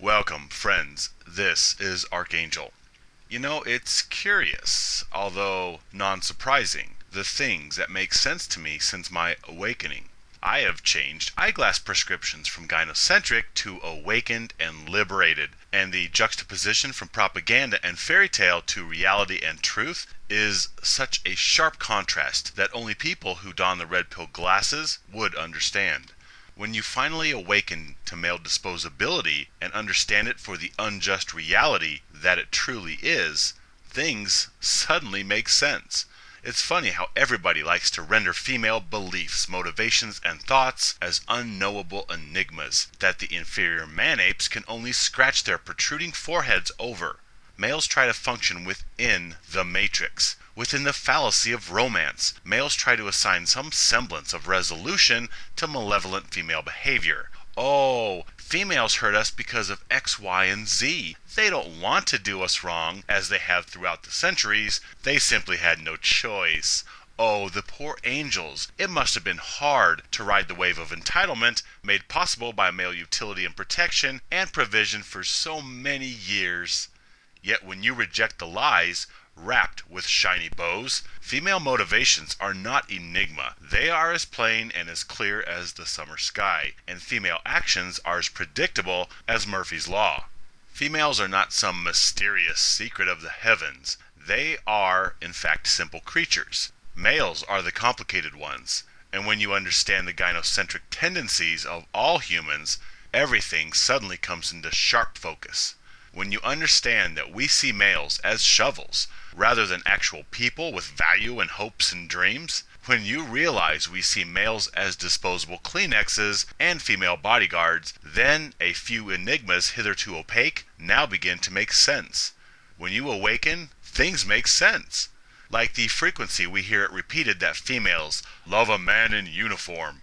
Welcome, friends. This is Archangel. It's curious, although non-surprising, the things that make sense to me since my awakening. I have changed eyeglass prescriptions from gynocentric to awakened and liberated, and the juxtaposition from propaganda and fairy tale to reality and truth is such a sharp contrast that only people who don the red pill glasses would understand. When you finally awaken to male disposability and understand it for the unjust reality that it truly is, things suddenly make sense. It's funny how everybody likes to render female beliefs, motivations, and thoughts as unknowable enigmas that the inferior man-apes can only scratch their protruding foreheads over. Males try to function within the matrix. Within the fallacy of romance, males try to assign some semblance of resolution to malevolent female behavior. Oh, females hurt us because of X, Y, and Z. They don't want to do us wrong, as they have throughout the centuries. They simply had no choice. Oh, the poor angels. It must have been hard to ride the wave of entitlement made possible by male utility and protection and provision for so many years. Yet when you reject the lies, wrapped with shiny bows, female motivations are not enigma. They are as plain and as clear as the summer sky, and female actions are as predictable as Murphy's Law. Females are not some mysterious secret of the heavens. They are, in fact, simple creatures. Males are the complicated ones, and when you understand the gynocentric tendencies of all humans, everything suddenly comes into sharp focus. When you understand that we see males as shovels, rather than actual people with value and hopes and dreams, when you realize we see males as disposable Kleenexes and female bodyguards, then a few enigmas hitherto opaque now begin to make sense. When you awaken, things make sense. Like the frequency we hear it repeated that females love a man in uniform.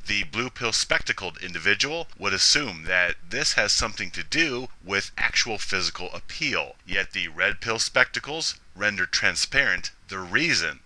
The blue pill spectacled individual would assume that this has something to do with actual physical appeal, yet the red pill spectacles render transparent the reason.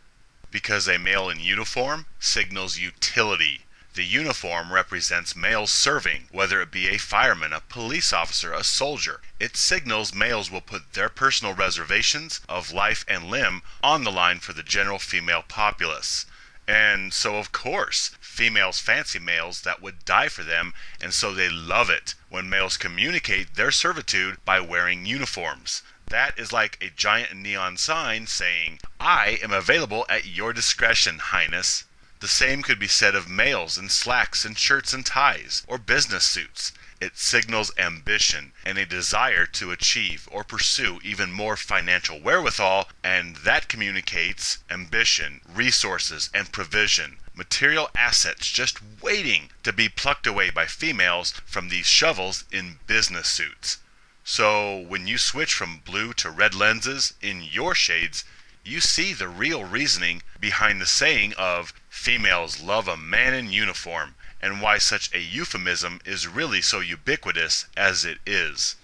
Because a male in uniform signals utility. The uniform represents males serving, whether it be a fireman, a police officer, a soldier. It signals males will put their personal reservations of life and limb on the line for the general female populace. And so, of course, females fancy males that would die for them, and so they love it when males communicate their servitude by wearing uniforms. That is like a giant neon sign saying, "I am available at your discretion, Highness." The same could be said of males in slacks and shirts and ties, or business suits. It signals ambition and a desire to achieve or pursue even more financial wherewithal, and that communicates ambition, resources, and provision. Material assets just waiting to be plucked away by females from these shovels in business suits. So when you switch from blue to red lenses in your shades, you see the real reasoning behind the saying of females love a man in uniform, and why such a euphemism is really so ubiquitous as it is.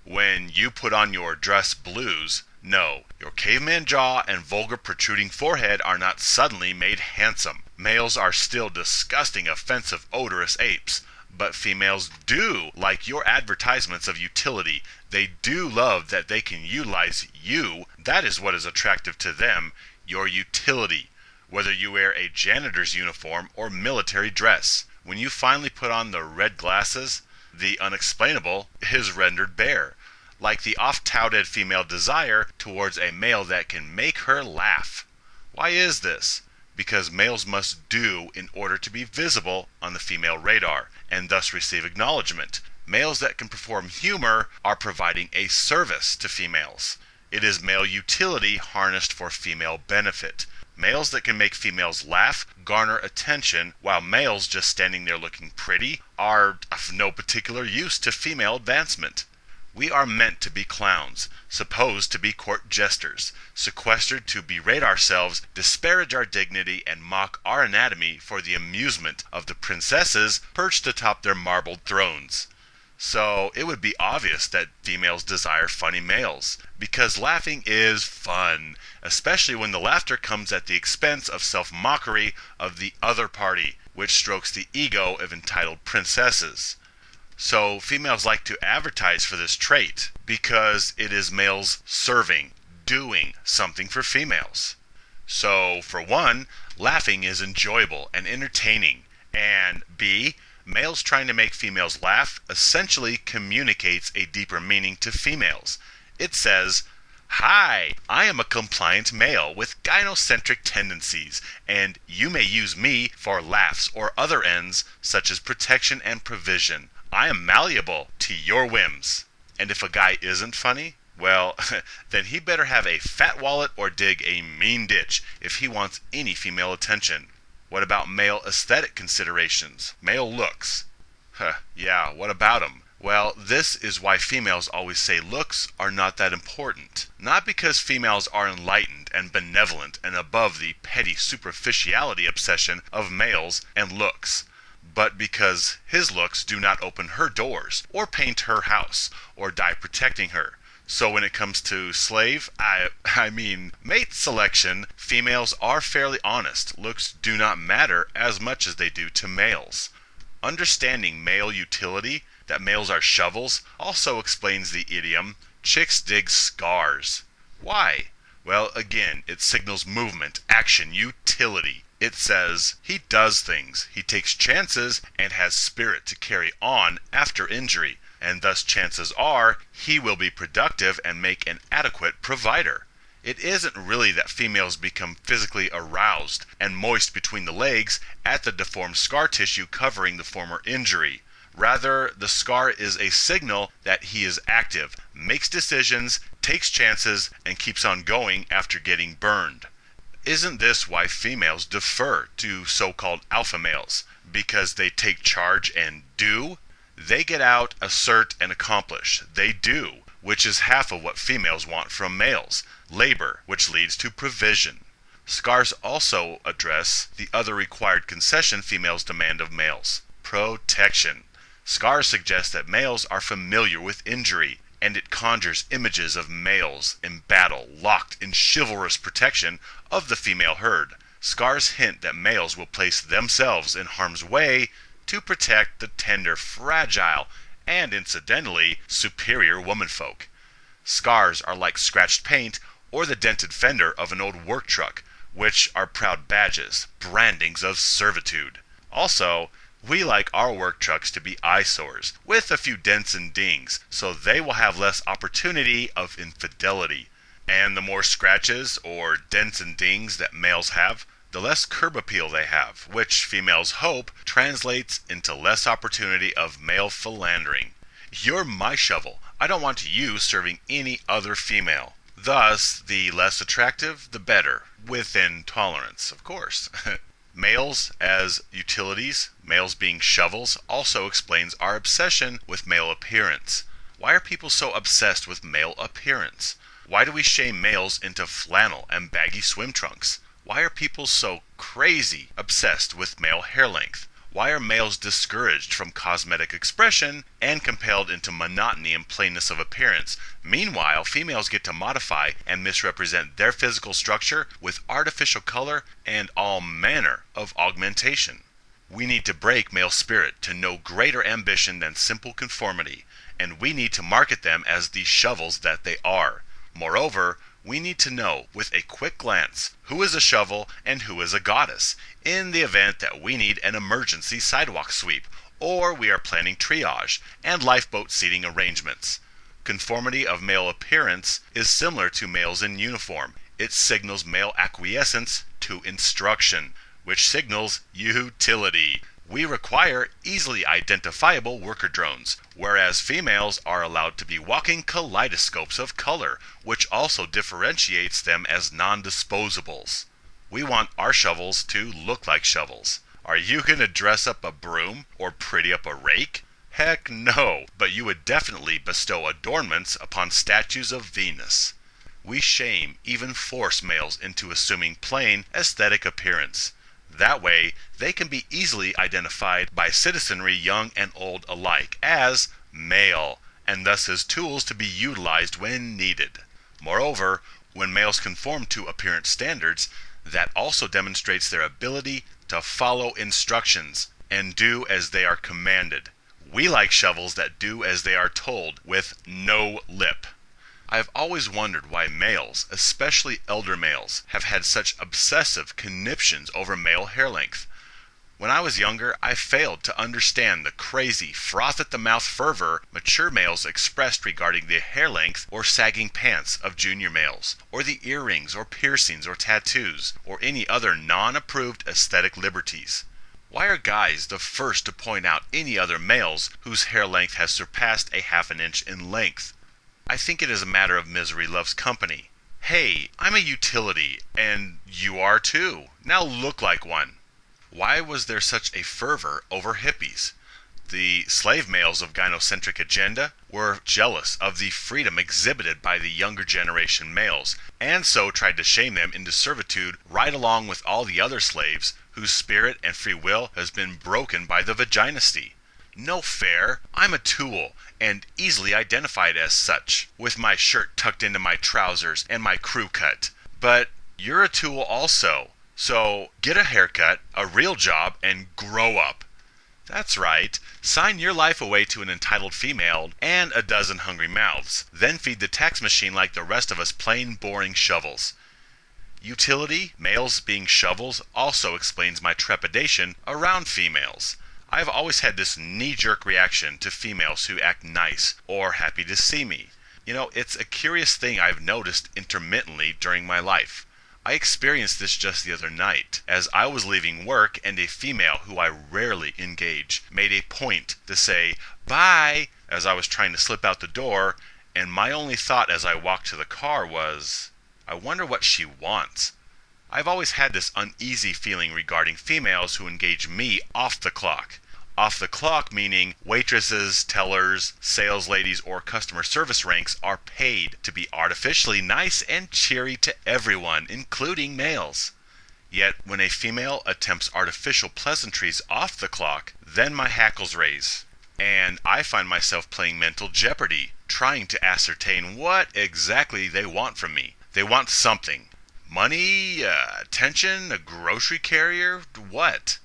When you put on your dress blues, no, your caveman jaw and vulgar protruding forehead are not suddenly made handsome. Males are still disgusting, offensive, odorous apes. But females do like your advertisements of utility. They do love that they can utilize you. That is what is attractive to them, your utility. Whether you wear a janitor's uniform or military dress. When you finally put on the red glasses, the unexplainable is rendered bare. Like the oft-touted female desire towards a male that can make her laugh. Why is this? Because males must do in order to be visible on the female radar, and thus receive acknowledgement. Males that can perform humor are providing a service to females. It is male utility harnessed for female benefit. Males that can make females laugh garner attention, while males just standing there looking pretty are of no particular use to female advancement. We are meant to be clowns, supposed to be court jesters, sequestered to berate ourselves, disparage our dignity, and mock our anatomy for the amusement of the princesses perched atop their marbled thrones. So it would be obvious that females desire funny males, because laughing is fun, especially when the laughter comes at the expense of self-mockery of the other party, which strokes the ego of entitled princesses. So females like to advertise for this trait because it is males serving, doing something for females. So, for one, laughing is enjoyable and entertaining. And B, males trying to make females laugh essentially communicates a deeper meaning to females. It says, "Hi, I am a compliant male with gynocentric tendencies, and you may use me for laughs or other ends such as protection and provision. I am malleable to your whims." And if a guy isn't funny, well, then he better have a fat wallet or dig a mean ditch if he wants any female attention. What about male aesthetic considerations? Male looks? Yeah, what about them? Well, this is why females always say looks are not that important. Not because females are enlightened and benevolent and above the petty superficiality obsession of males and looks, but because his looks do not open her doors, or paint her house, or die protecting her. So when it comes to mate selection, females are fairly honest. Looks do not matter as much as they do to males. Understanding male utility, that males are shovels, also explains the idiom, "chicks dig scars." Why? Well, again, it signals movement, action, utility. It says he does things, he takes chances, and has spirit to carry on after injury. And thus chances are he will be productive and make an adequate provider. It isn't really that females become physically aroused and moist between the legs at the deformed scar tissue covering the former injury. Rather, the scar is a signal that he is active, makes decisions, takes chances, and keeps on going after getting burned. Isn't this why females defer to so-called alpha males? Because they take charge and do? They get out, assert, and accomplish. They do, which is half of what females want from males. Labor, which leads to provision. Scars also address the other required concession females demand of males: protection. Scars suggest that males are familiar with injury, and it conjures images of males in battle, locked in chivalrous protection of the female herd. Scars hint that males will place themselves in harm's way to protect the tender, fragile, and incidentally, superior womanfolk. Scars are like scratched paint or the dented fender of an old work truck, which are proud badges, brandings of servitude. Also, we like our work trucks to be eyesores, with a few dents and dings, so they will have less opportunity of infidelity. And the more scratches or dents and dings that males have, the less curb appeal they have, which females hope translates into less opportunity of male philandering. You're my shovel. I don't want you serving any other female. Thus, the less attractive, the better, within tolerance, of course. Males as utilities, males being shovels, also explains our obsession with male appearance. Why are people so obsessed with male appearance? Why do we shame males into flannel and baggy swim trunks? Why are people so crazy obsessed with male hair length? Why are males discouraged from cosmetic expression and compelled into monotony and plainness of appearance? Meanwhile, females get to modify and misrepresent their physical structure with artificial color and all manner of augmentation. We need to break male spirit to no greater ambition than simple conformity, and we need to market them as the shovels that they are. Moreover, we need to know, with a quick glance, who is a shovel and who is a goddess, in the event that we need an emergency sidewalk sweep, or we are planning triage and lifeboat seating arrangements. Conformity of male appearance is similar to males in uniform. It signals male acquiescence to instruction, which signals utility. We require easily identifiable worker drones, whereas females are allowed to be walking kaleidoscopes of color, which also differentiates them as non-disposables. We want our shovels to look like shovels. Are you going to dress up a broom or pretty up a rake? Heck no, but you would definitely bestow adornments upon statues of Venus. We shame, even force males into assuming plain, aesthetic appearance. That way, they can be easily identified by citizenry young and old alike as male, and thus as tools to be utilized when needed. Moreover, when males conform to appearance standards, that also demonstrates their ability to follow instructions and do as they are commanded. We like shovels that do as they are told with no lip. I've always wondered why males, especially elder males, have had such obsessive conniptions over male hair length. When I was younger, I failed to understand the crazy, froth-at-the-mouth fervor mature males expressed regarding the hair length or sagging pants of junior males, or the earrings or piercings or tattoos, or any other non-approved aesthetic liberties. Why are guys the first to point out any other males whose hair length has surpassed a half an inch in length? I think it is a matter of misery loves company. Hey, I'm a utility, and you are too. Now look like one. Why was there such a fervor over hippies? The slave males of gynocentric agenda were jealous of the freedom exhibited by the younger generation males, and so tried to shame them into servitude right along with all the other slaves whose spirit and free will has been broken by the vaginisty. No fair. I'm a tool, and easily identified as such, with my shirt tucked into my trousers and my crew cut. But you're a tool also. So get a haircut, a real job, and grow up. That's right. Sign your life away to an entitled female and a dozen hungry mouths. Then feed the tax machine like the rest of us plain, boring shovels. Utility, males being shovels, also explains my trepidation around females. I've always had this knee-jerk reaction to females who act nice or happy to see me. You know, it's a curious thing I've noticed intermittently during my life. I experienced this just the other night, as I was leaving work and a female who I rarely engage made a point to say, "Bye," as I was trying to slip out the door, and my only thought as I walked to the car was, I wonder what she wants. I've always had this uneasy feeling regarding females who engage me off the clock. Off the clock meaning waitresses, tellers, sales ladies, or customer service ranks are paid to be artificially nice and cheery to everyone, including males. Yet when a female attempts artificial pleasantries off the clock, then my hackles raise, and I find myself playing mental jeopardy, trying to ascertain what exactly they want from me. They want something. Money, attention, a grocery carrier, what?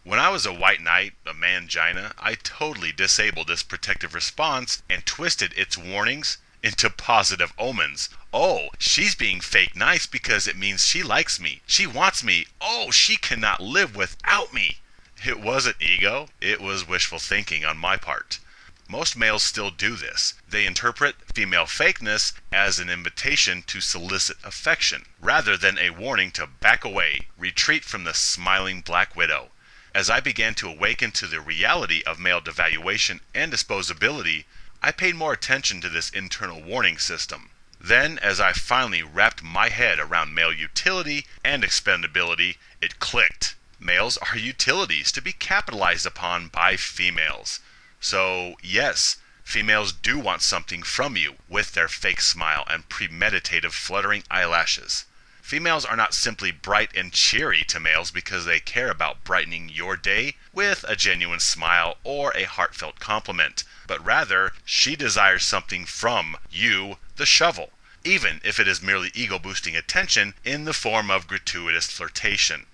When I was a white knight, a mangina, I totally disabled this protective response and twisted its warnings into positive omens. Oh, she's being fake nice because it means she likes me. She wants me. Oh, she cannot live without me. It wasn't ego. It was wishful thinking on my part. Most males still do this. They interpret female fakeness as an invitation to solicit affection, rather than a warning to back away, retreat from the smiling black widow. As I began to awaken to the reality of male devaluation and disposability, I paid more attention to this internal warning system. Then, as I finally wrapped my head around male utility and expendability, it clicked. Males are utilities to be capitalized upon by females. So, yes, females do want something from you with their fake smile and premeditative fluttering eyelashes. Females are not simply bright and cheery to males because they care about brightening your day with a genuine smile or a heartfelt compliment, but rather she desires something from you, the shovel, even if it is merely ego-boosting attention in the form of gratuitous flirtation.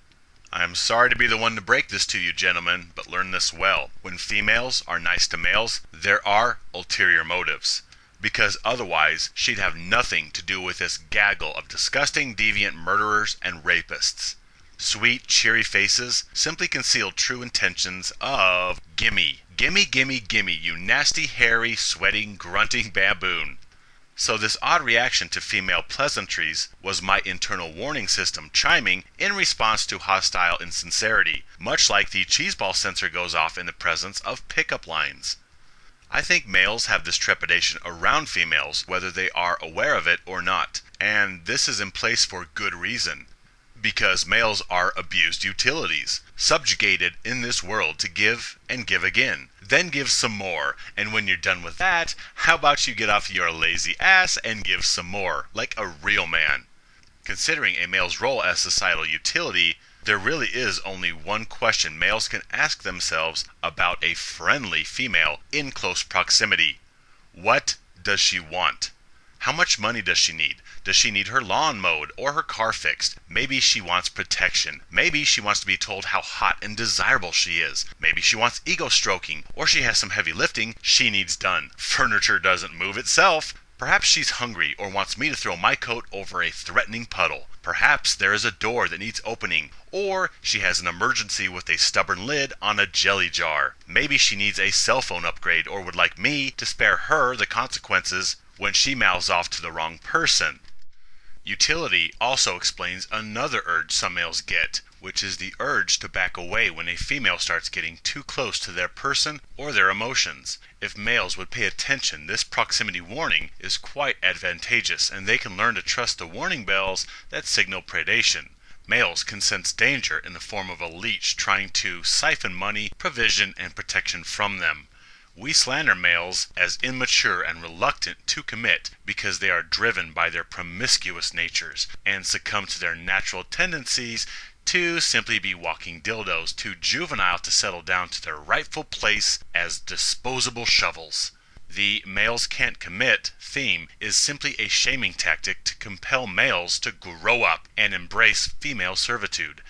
I'm sorry to be the one to break this to you, gentlemen, but learn this well. When females are nice to males, there are ulterior motives. Because otherwise, she'd have nothing to do with this gaggle of disgusting, deviant murderers and rapists. Sweet, cheery faces simply conceal true intentions of gimme, gimme, gimme, gimme, you nasty, hairy, sweating, grunting baboon. So this odd reaction to female pleasantries was my internal warning system chiming in response to hostile insincerity, much like the cheeseball sensor goes off in the presence of pickup lines. I think males have this trepidation around females whether they are aware of it or not, and this is in place for good reason. Because males are abused utilities, subjugated in this world to give and give again, then give some more, and when you're done with that, how about you get off your lazy ass and give some more, like a real man? Considering a male's role as societal utility, there really is only one question males can ask themselves about a friendly female in close proximity. What does she want? How much money does she need? Does she need her lawn mowed or her car fixed? Maybe she wants protection. Maybe she wants to be told how hot and desirable she is. Maybe she wants ego stroking, or she has some heavy lifting she needs done. Furniture doesn't move itself. Perhaps she's hungry or wants me to throw my coat over a threatening puddle. Perhaps there is a door that needs opening, or she has an emergency with a stubborn lid on a jelly jar. Maybe she needs a cell phone upgrade or would like me to spare her the consequences when she mouths off to the wrong person. Utility also explains another urge some males get, which is the urge to back away when a female starts getting too close to their person or their emotions. If males would pay attention, this proximity warning is quite advantageous, and they can learn to trust the warning bells that signal predation. Males can sense danger in the form of a leech trying to siphon money, provision, and protection from them. We slander males as immature and reluctant to commit because they are driven by their promiscuous natures and succumb to their natural tendencies to simply be walking dildos, too juvenile to settle down to their rightful place as disposable shovels. The males can't commit theme is simply a shaming tactic to compel males to grow up and embrace female servitude.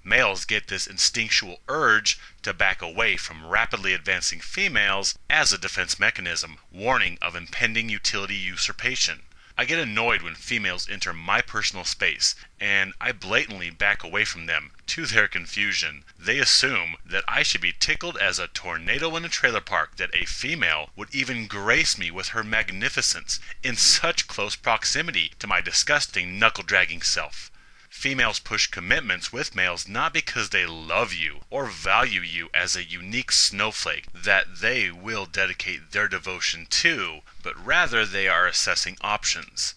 Males get this instinctual urge to back away from rapidly advancing females as a defense mechanism, warning of impending utility usurpation. I get annoyed when females enter my personal space, and I blatantly back away from them. To their confusion, they assume that I should be tickled as a tornado in a trailer park that a female would even grace me with her magnificence in such close proximity to my disgusting knuckle-dragging self. Females push commitments with males not because they love you or value you as a unique snowflake that they will dedicate their devotion to, but rather they are assessing options.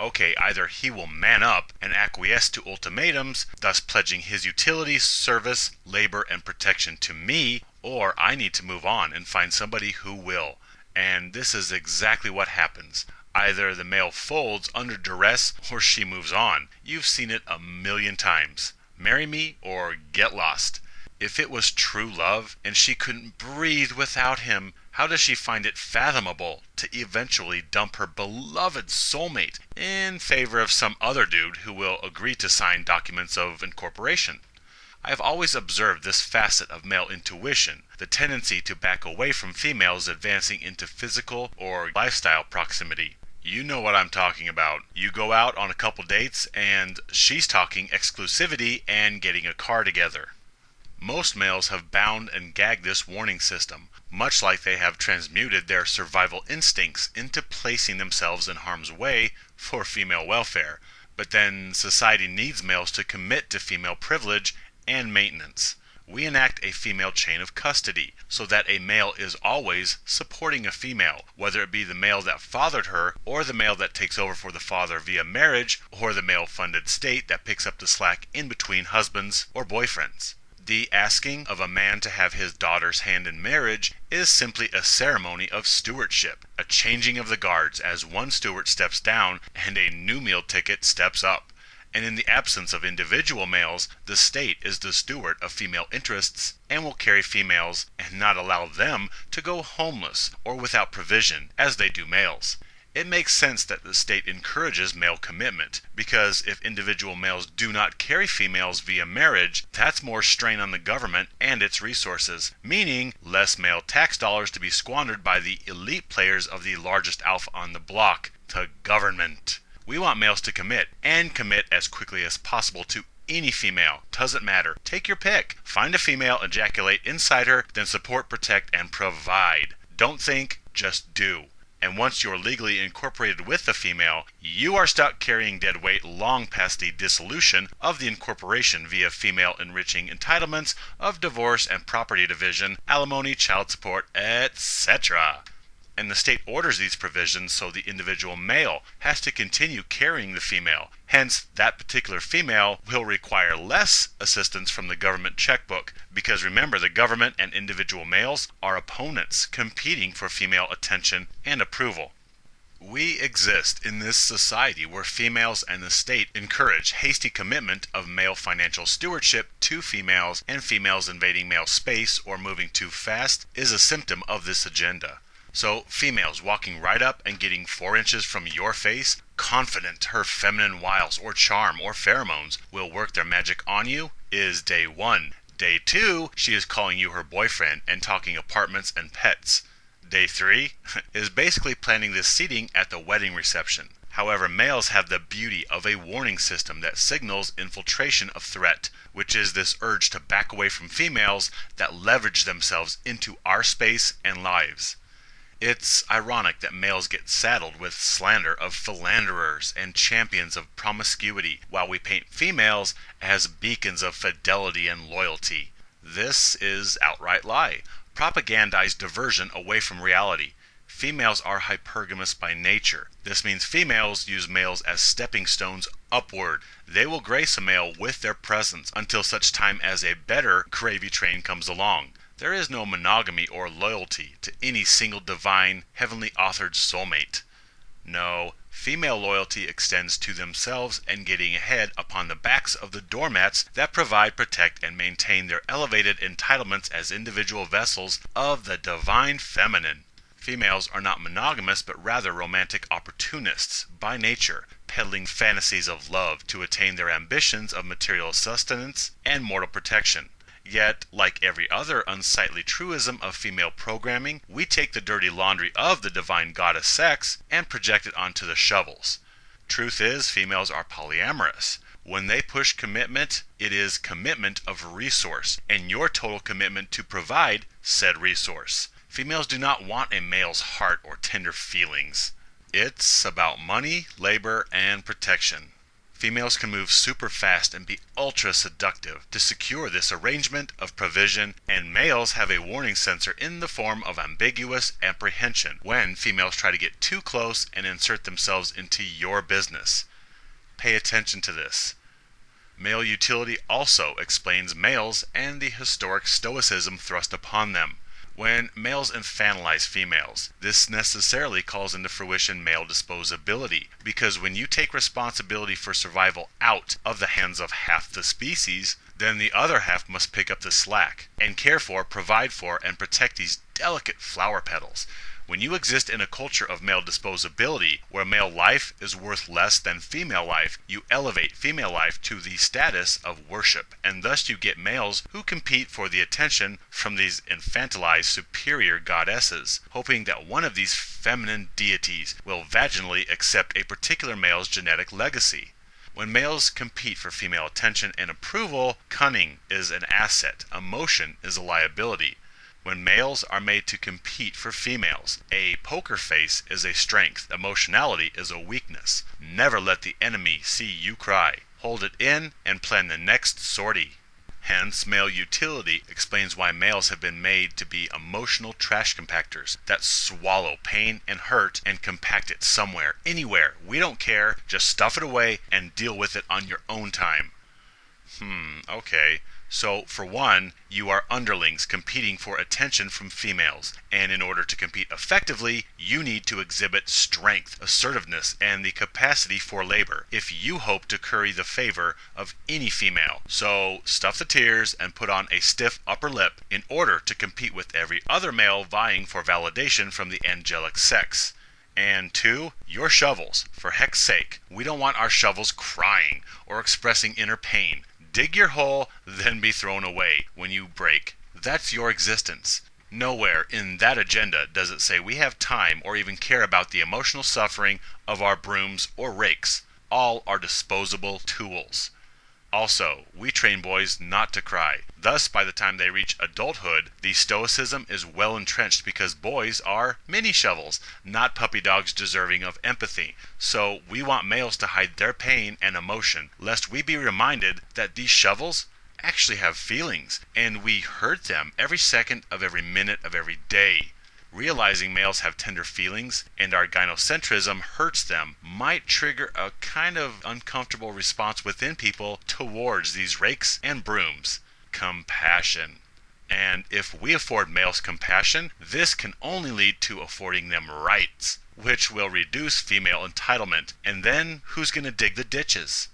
Okay, either he will man up and acquiesce to ultimatums, thus pledging his utility, service, labor, and protection to me, or I need to move on and find somebody who will. And this is exactly what happens. Either the male folds under duress or she moves on. You've seen it a million times. Marry me or get lost. If it was true love and she couldn't breathe without him, how does she find it fathomable to eventually dump her beloved soulmate in favor of some other dude who will agree to sign documents of incorporation? I have always observed this facet of male intuition, the tendency to back away from females advancing into physical or lifestyle proximity. You know what I'm talking about. You go out on a couple dates and she's talking exclusivity and getting a car together. Most males have bound and gagged this warning system, much like they have transmuted their survival instincts into placing themselves in harm's way for female welfare. But then society needs males to commit to female privilege and maintenance. We enact a female chain of custody so that a male is always supporting a female, whether it be the male that fathered her or the male that takes over for the father via marriage or the male-funded state that picks up the slack in between husbands or boyfriends. The asking of a man to have his daughter's hand in marriage is simply a ceremony of stewardship, a changing of the guards as one steward steps down and a new meal ticket steps up. And in the absence of individual males, the state is the steward of female interests and will carry females and not allow them to go homeless or without provision as they do males. It makes sense that the state encourages male commitment, because if individual males do not carry females via marriage, that's more strain on the government and its resources, meaning less male tax dollars to be squandered by the elite players of the largest alpha on the block, the government. We want males to commit, and commit as quickly as possible to any female. Doesn't matter. Take your pick. Find a female, ejaculate inside her, then support, protect, and provide. Don't think, just do. And once you're legally incorporated with the female, you are stuck carrying dead weight long past the dissolution of the incorporation via female enriching entitlements of divorce and property division, alimony, child support, etc. And the state orders these provisions so the individual male has to continue carrying the female. Hence, that particular female will require less assistance from the government checkbook, because remember, the government and individual males are opponents competing for female attention and approval. We exist in this society where females and the state encourage hasty commitment of male financial stewardship to females, and females invading male space or moving too fast is a symptom of this agenda. So females walking right up and getting 4 inches from your face, confident her feminine wiles or charm or pheromones will work their magic on you, is day 1. Day 2, she is calling you her boyfriend and talking apartments and pets. Day 3 is basically planning this seating at the wedding reception. However, males have the beauty of a warning system that signals infiltration of threat, which is this urge to back away from females that leverage themselves into our space and lives. It's ironic that males get saddled with slander of philanderers and champions of promiscuity, while we paint females as beacons of fidelity and loyalty. This is outright lie, propagandized diversion away from reality. Females are hypergamous by nature. This means females use males as stepping stones upward. They will grace a male with their presence until such time as a better gravy train comes along. There is no monogamy or loyalty to any single divine, heavenly authored soulmate. No, female loyalty extends to themselves and getting ahead upon the backs of the doormats that provide, protect, and maintain their elevated entitlements as individual vessels of the divine feminine. Females are not monogamous but rather romantic opportunists by nature, peddling fantasies of love to attain their ambitions of material sustenance and mortal protection. Yet, like every other unsightly truism of female programming, we take the dirty laundry of the divine goddess sex and project it onto the shovels. Truth is, females are polyamorous. When they push commitment, it is commitment of resource, and your total commitment to provide said resource. Females do not want a male's heart or tender feelings. It's about money, labor, and protection. Females can move super fast and be ultra seductive to secure this arrangement of provision, and males have a warning sensor in the form of ambiguous apprehension when females try to get too close and insert themselves into your business. Pay attention to this. Male utility also explains males and the historic stoicism thrust upon them. When males infantilize females, this necessarily calls into fruition male disposability, because when you take responsibility for survival out of the hands of half the species, then the other half must pick up the slack and care for, provide for, and protect these delicate flower petals. When you exist in a culture of male disposability, where male life is worth less than female life, you elevate female life to the status of worship, and thus you get males who compete for the attention from these infantilized superior goddesses, hoping that one of these feminine deities will vaginally accept a particular male's genetic legacy. When males compete for female attention and approval, cunning is an asset, emotion is a liability. When males are made to compete for females, a poker face is a strength, emotionality is a weakness. Never let the enemy see you cry. Hold it in and plan the next sortie. Hence, male utility explains why males have been made to be emotional trash compactors that swallow pain and hurt and compact it somewhere, anywhere. We don't care, just stuff it away and deal with it on your own time. Okay. So, for one, you are underlings competing for attention from females, and in order to compete effectively, you need to exhibit strength, assertiveness, and the capacity for labor if you hope to curry the favor of any female. So, stuff the tears and put on a stiff upper lip in order to compete with every other male vying for validation from the angelic sex. And 2, your shovels. For heck's sake, we don't want our shovels crying or expressing inner pain. Dig your hole, then be thrown away when you break. That's your existence. Nowhere in that agenda does it say we have time or even care about the emotional suffering of our brooms or rakes. All are disposable tools. Also, we train boys not to cry. Thus, by the time they reach adulthood, the stoicism is well entrenched because boys are mini shovels, not puppy dogs deserving of empathy. So, we want males to hide their pain and emotion, lest we be reminded that these shovels actually have feelings, and we hurt them every second of every minute of every day. Realizing males have tender feelings and our gynocentrism hurts them might trigger a kind of uncomfortable response within people towards these rakes and brooms. Compassion. And if we afford males compassion, this can only lead to affording them rights, which will reduce female entitlement. And then who's going to dig the ditches?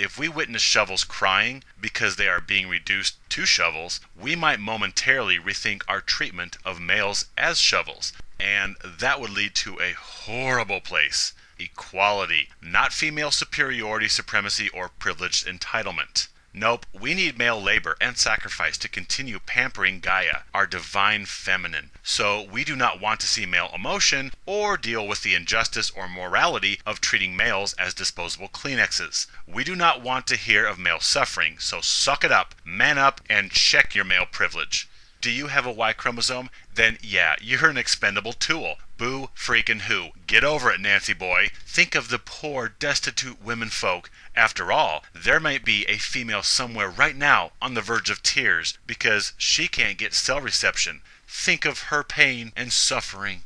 If we witness shovels crying because they are being reduced to shovels, we might momentarily rethink our treatment of males as shovels, and that would lead to a horrible place. Equality, not female superiority, supremacy, or privileged entitlement. Nope, we need male labor and sacrifice to continue pampering Gaia, our divine feminine. So we do not want to see male emotion or deal with the injustice or morality of treating males as disposable Kleenexes. We do not want to hear of male suffering, so suck it up, man up, and check your male privilege. Do you have a Y chromosome? Then yeah, you're an expendable tool. Boo freaking who. Get over it, Nancy boy. Think of the poor, destitute women folk. After all, there might be a female somewhere right now on the verge of tears because she can't get cell reception. Think of her pain and suffering.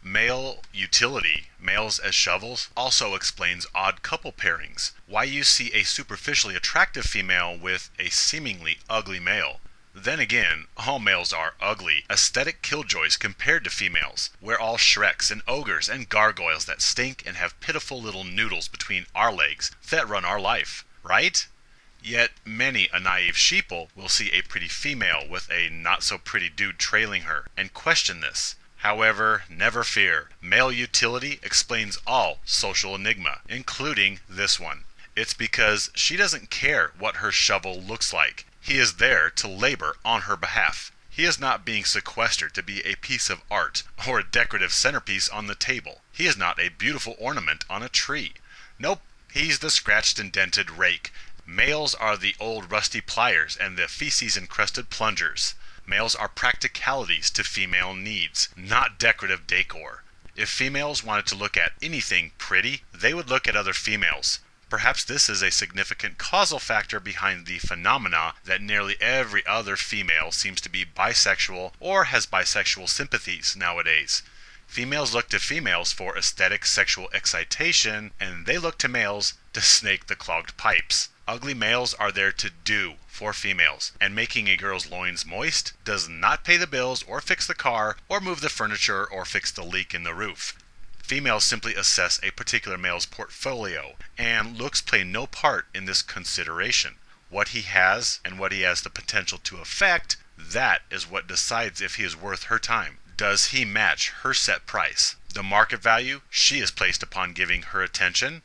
Male utility, males as shovels, also explains odd couple pairings. Why you see a superficially attractive female with a seemingly ugly male. Then again, all males are ugly, aesthetic killjoys compared to females. We're all Shreks and ogres and gargoyles that stink and have pitiful little noodles between our legs that run our life, right? Yet many a naive sheeple will see a pretty female with a not-so-pretty dude trailing her and question this. However, never fear. Male utility explains all social enigma, including this one. It's because she doesn't care what her shovel looks like. He is there to labor on her behalf. He is not being sequestered to be a piece of art or a decorative centerpiece on the table. He is not a beautiful ornament on a tree. Nope, he's the scratched and dented rake. Males are the old rusty pliers and the feces-encrusted plungers. Males are practicalities to female needs, not decorative decor. If females wanted to look at anything pretty, they would look at other females. Perhaps this is a significant causal factor behind the phenomena that nearly every other female seems to be bisexual or has bisexual sympathies nowadays. Females look to females for aesthetic sexual excitation, and they look to males to snake the clogged pipes. Ugly males are there to do for females, and making a girl's loins moist does not pay the bills or fix the car or move the furniture or fix the leak in the roof. Females simply assess a particular male's portfolio, and looks play no part in this consideration. What he has and what he has the potential to affect, that is what decides if he is worth her time. Does he match her set price? The market value she is placed upon giving her attention?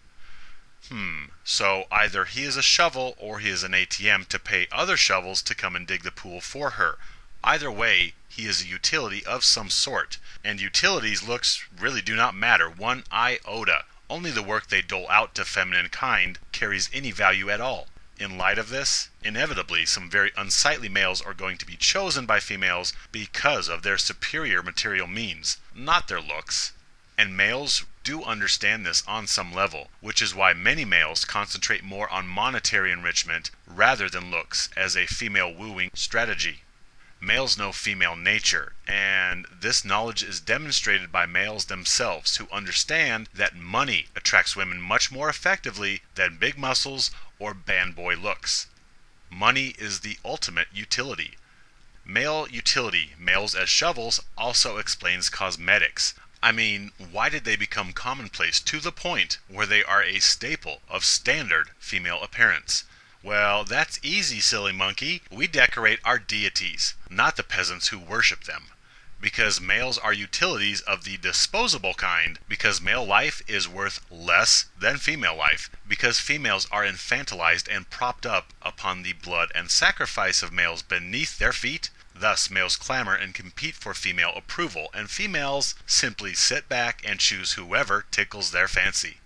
So either he is a shovel or he is an ATM to pay other shovels to come and dig the pool for her. Either way, he is a utility of some sort, and utilities' looks really do not matter one iota. Only the work they dole out to feminine kind carries any value at all. In light of this, inevitably some very unsightly males are going to be chosen by females because of their superior material means, not their looks. And males do understand this on some level, which is why many males concentrate more on monetary enrichment rather than looks as a female wooing strategy. Males know female nature, and this knowledge is demonstrated by males themselves who understand that money attracts women much more effectively than big muscles or band boy looks. Money is the ultimate utility. Male utility, males as shovels, also explains cosmetics. I mean, why did they become commonplace to the point where they are a staple of standard female appearance? Well, that's easy, silly monkey. We decorate our deities, not the peasants who worship them. Because males are utilities of the disposable kind, because male life is worth less than female life, because females are infantilized and propped up upon the blood and sacrifice of males beneath their feet. Thus, males clamor and compete for female approval, and females simply sit back and choose whoever tickles their fancy.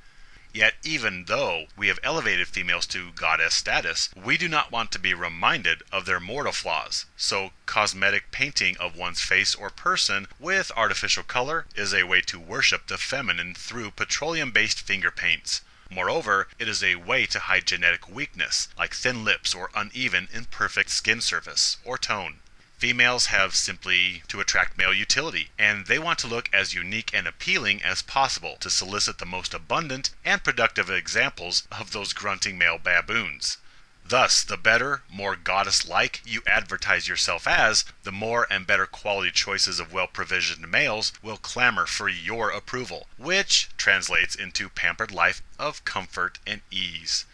Yet even though we have elevated females to goddess status, we do not want to be reminded of their mortal flaws. So cosmetic painting of one's face or person with artificial color is a way to worship the feminine through petroleum-based finger paints. Moreover, it is a way to hide genetic weakness, like thin lips or uneven, imperfect skin surface or tone. Females have simply to attract male utility, and they want to look as unique and appealing as possible to solicit the most abundant and productive examples of those grunting male baboons. Thus, the better, more goddess-like you advertise yourself as, the more and better quality choices of well-provisioned males will clamor for your approval, which translates into pampered life of comfort and ease.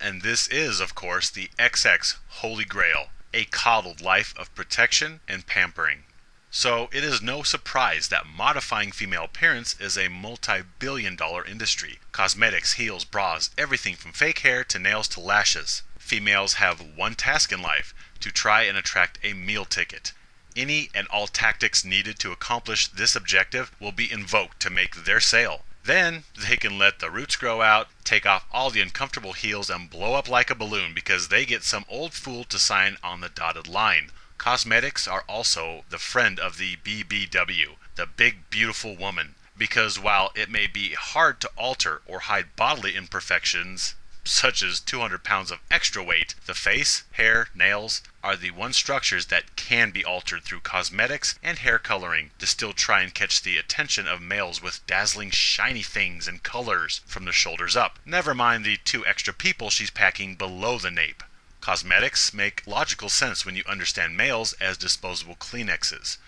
And this is, of course, the XX Holy Grail, a coddled life of protection and pampering. So it is no surprise that modifying female appearance is a multi-billion-dollar industry. Cosmetics, heels, bras, everything from fake hair to nails to lashes. Females have one task in life: to try and attract a meal ticket. Any and all tactics needed to accomplish this objective will be invoked to make their sale. Then they can let the roots grow out, take off all the uncomfortable heels, and blow up like a balloon because they get some old fool to sign on the dotted line. Cosmetics are also the friend of the BBW, the big beautiful woman, because while it may be hard to alter or hide bodily imperfections, such as 200 pounds of extra weight, the face, hair, nails are the one structures that can be altered through cosmetics and hair coloring to still try and catch the attention of males with dazzling shiny things and colors from the shoulders up. Never mind the 2 extra people she's packing below the nape. Cosmetics make logical sense when you understand males as disposable Kleenexes.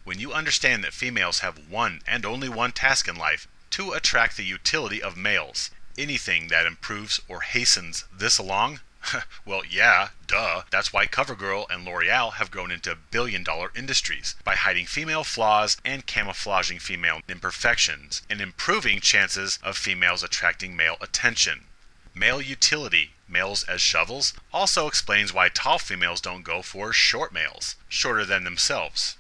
When you understand that females have one and only one task in life: to attract the utility of males. Anything that improves or hastens this along? Well, yeah, duh. That's why CoverGirl and L'Oreal have grown into billion-dollar industries, by hiding female flaws and camouflaging female imperfections, and improving chances of females attracting male attention. Male utility, males as shovels, also explains why tall females don't go for short males, shorter than themselves.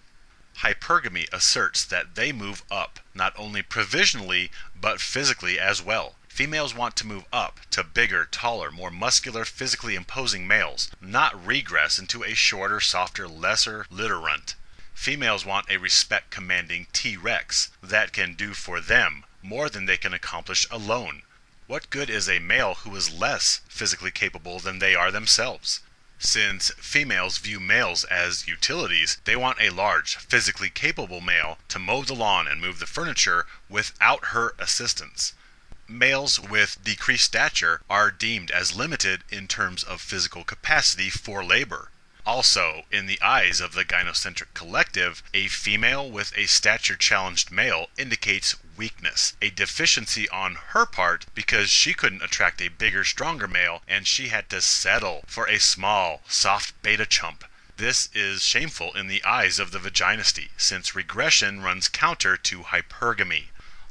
Hypergamy asserts that they move up, not only provisionally, but physically as well. Females want to move up to bigger, taller, more muscular, physically imposing males, not regress into a shorter, softer, lesser litter runt. Females want a respect-commanding T-Rex that can do for them more than they can accomplish alone. What good is a male who is less physically capable than they are themselves? Since females view males as utilities, they want a large, physically capable male to mow the lawn and move the furniture without her assistance. Males with decreased stature are deemed as limited in terms of physical capacity for labor. Also, in the eyes of the gynocentric collective, a female with a stature-challenged male indicates weakness, a deficiency on her part because she couldn't attract a bigger, stronger male and she had to settle for a small, soft beta chump. This is shameful in the eyes of the vaginisty, since regression runs counter to hypergamy.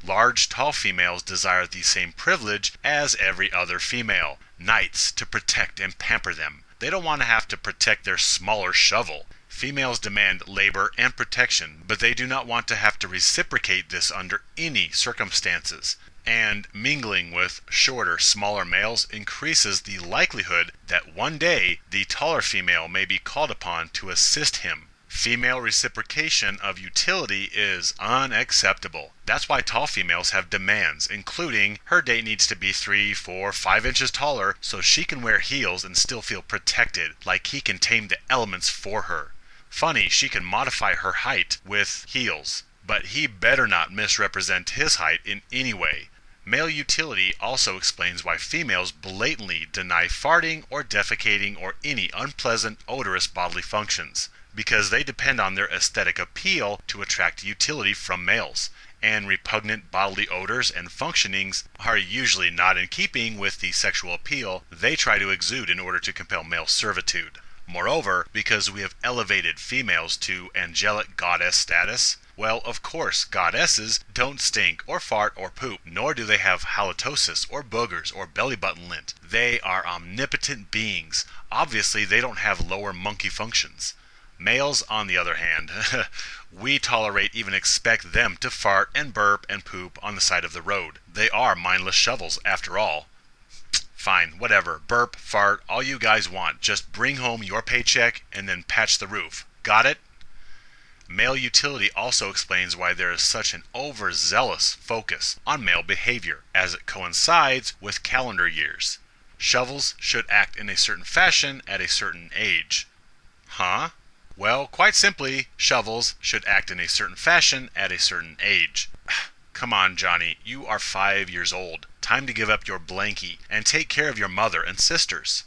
Large, tall females desire the same privilege as every other female: knights to protect and pamper them. They don't want to have to protect their smaller shovel. Females demand labor and protection, but they do not want to have to reciprocate this under any circumstances. And mingling with shorter, smaller males increases the likelihood that one day the taller female may be called upon to assist him. Female reciprocation of utility is unacceptable. That's why tall females have demands, including her date needs to be 3, 4, 5 inches taller so she can wear heels and still feel protected, like he can tame the elements for her. Funny, she can modify her height with heels, but he better not misrepresent his height in any way. Male utility also explains why females blatantly deny farting or defecating or any unpleasant, odorous bodily functions, because they depend on their aesthetic appeal to attract utility from males, and repugnant bodily odors and functionings are usually not in keeping with the sexual appeal they try to exude in order to compel male servitude. Moreover, because we have elevated females to angelic goddess status, well, of course, goddesses don't stink or fart or poop, nor do they have halitosis or boogers or belly button lint. They are omnipotent beings. Obviously, they don't have lower monkey functions. Males, on the other hand, we tolerate, even expect them to fart and burp and poop on the side of the road. They are mindless shovels, after all. Fine, whatever. Burp, fart, all you guys want. Just bring home your paycheck and then patch the roof. Got it? Male utility also explains why there is such an overzealous focus on male behavior, as it coincides with calendar years. Shovels should act in a certain fashion at a certain age. Huh? Well, quite simply, shovels should act in a certain fashion at a certain age. Come on, Johnny, you are 5 years old. Time to give up your blankie and take care of your mother and sisters.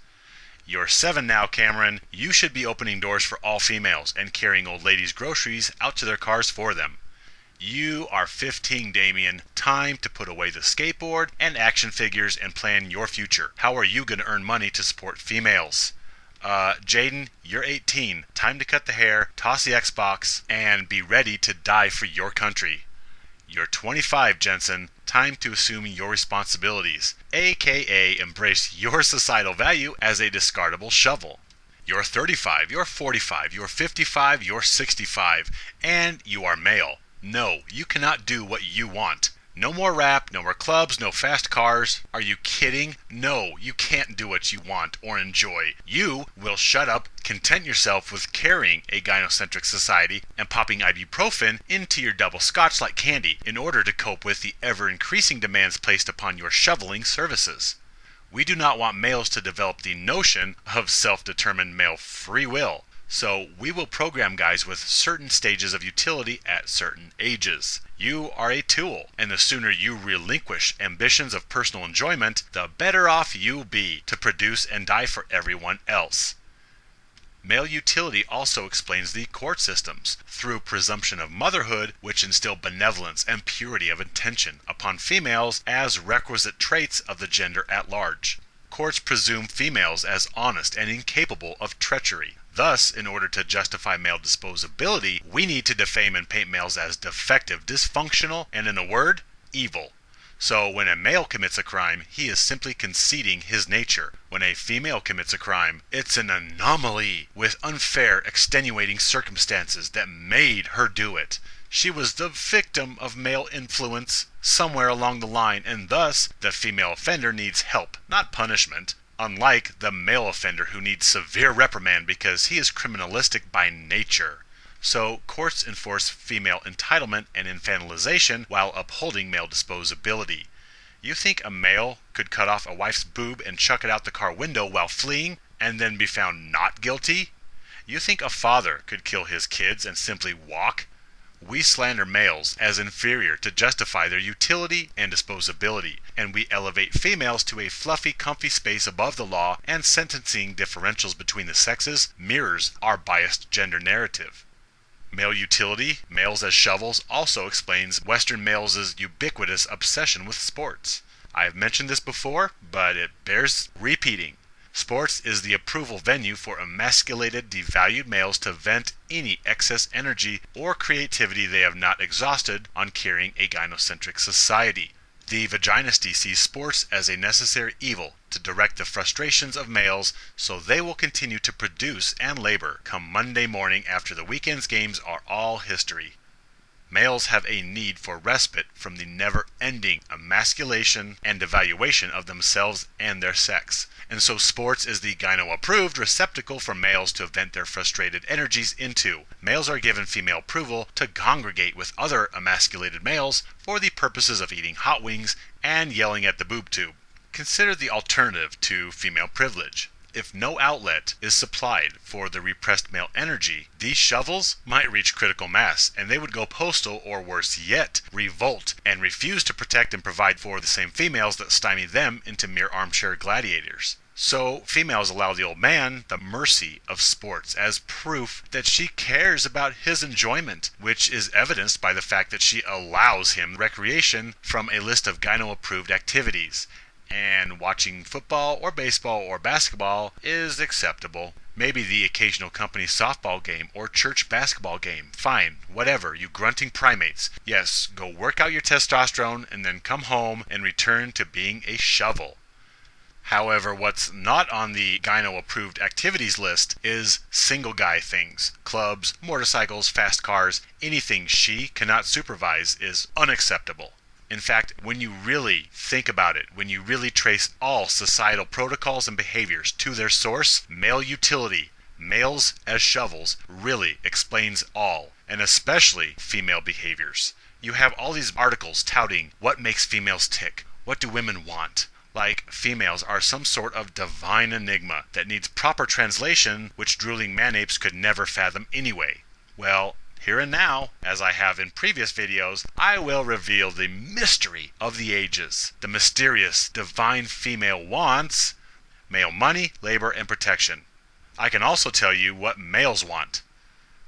You're 7 now, Cameron. You should be opening doors for all females and carrying old ladies' groceries out to their cars for them. You are 15, Damien. Time to put away the skateboard and action figures and plan your future. How are you going to earn money to support females? Jaden, you're 18. Time to cut the hair, toss the Xbox, and be ready to die for your country. You're 25, Jensen. Time to assume your responsibilities, aka embrace your societal value as a discardable shovel. You're 35, you're 45, you're 55, you're 65, and you are male. No, you cannot do what you want. No more rap, no more clubs, no fast cars. Are you kidding? No, you can't do what you want or enjoy. You will shut up, content yourself with carrying a gynocentric society and popping ibuprofen into your double scotch like candy in order to cope with the ever-increasing demands placed upon your shoveling services. We do not want males to develop the notion of self-determined male free will. So we will program guys with certain stages of utility at certain ages. You are a tool, and the sooner you relinquish ambitions of personal enjoyment, the better off you'll be to produce and die for everyone else. Male utility also explains the court systems, through presumption of motherhood, which instill benevolence and purity of intention upon females as requisite traits of the gender at large. Courts presume females as honest and incapable of treachery. Thus, in order to justify male disposability, we need to defame and paint males as defective, dysfunctional, and in a word, evil. So when a male commits a crime, he is simply conceding his nature. When a female commits a crime, it's an anomaly with unfair, extenuating circumstances that made her do it. She was the victim of male influence somewhere along the line, and thus the female offender needs help, not punishment. Unlike the male offender who needs severe reprimand because he is criminalistic by nature. So courts enforce female entitlement and infantilization while upholding male disposability. You think a male could cut off a wife's boob and chuck it out the car window while fleeing and then be found not guilty? You think a father could kill his kids and simply walk? We slander males as inferior to justify their utility and disposability, and we elevate females to a fluffy, comfy space above the law, and sentencing differentials between the sexes mirrors our biased gender narrative. Male utility, males as shovels, also explains Western males' ubiquitous obsession with sports. I have mentioned this before, but it bears repeating. Sports is the approval venue for emasculated, devalued males to vent any excess energy or creativity they have not exhausted on carrying a gynocentric society. The vaginisty sees sports as a necessary evil to direct the frustrations of males so they will continue to produce and labor come Monday morning after the weekend's games are all history. Males have a need for respite from the never-ending emasculation and devaluation of themselves and their sex. And so sports is the gyno-approved receptacle for males to vent their frustrated energies into. Males are given female approval to congregate with other emasculated males for the purposes of eating hot wings and yelling at the boob tube. Consider the alternative to female privilege. If no outlet is supplied for the repressed male energy, these shovels might reach critical mass, and they would go postal or worse yet, revolt and refuse to protect and provide for the same females that stymie them into mere armchair gladiators. So females allow the old man the mercy of sports as proof that she cares about his enjoyment, which is evidenced by the fact that she allows him recreation from a list of gyno-approved activities. And watching football or baseball or basketball is acceptable. Maybe the occasional company softball game or church basketball game. Fine, whatever, you grunting primates. Yes, go work out your testosterone and then come home and return to being a shovel. However, what's not on the gyno-approved activities list is single guy things. Clubs, motorcycles, fast cars, anything she cannot supervise is unacceptable. In fact, when you really think about it, when you really trace all societal protocols and behaviors to their source, male utility, males as shovels, really explains all, and especially female behaviors. You have all these articles touting what makes females tick, what do women want, like females are some sort of divine enigma that needs proper translation which drooling man-apes could never fathom anyway. Well, here and now, as I have in previous videos, I will reveal the mystery of the ages. The mysterious divine female wants male money, labor, and protection. I can also tell you what males want.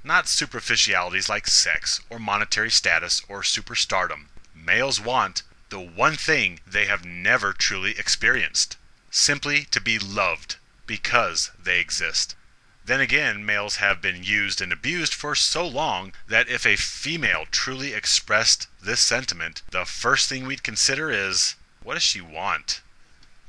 not superficialities like sex or monetary status or superstardom. Males want the one thing they have never truly experienced: simply to be loved because they exist. Then again, males have been used and abused for so long that if a female truly expressed this sentiment, the first thing we'd consider is, what does she want?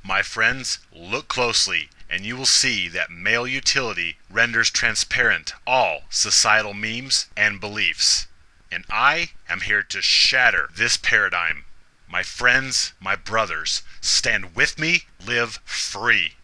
My friends, look closely and you will see that male utility renders transparent all societal memes and beliefs. And I am here to shatter this paradigm. My friends, my brothers, stand with me, live free.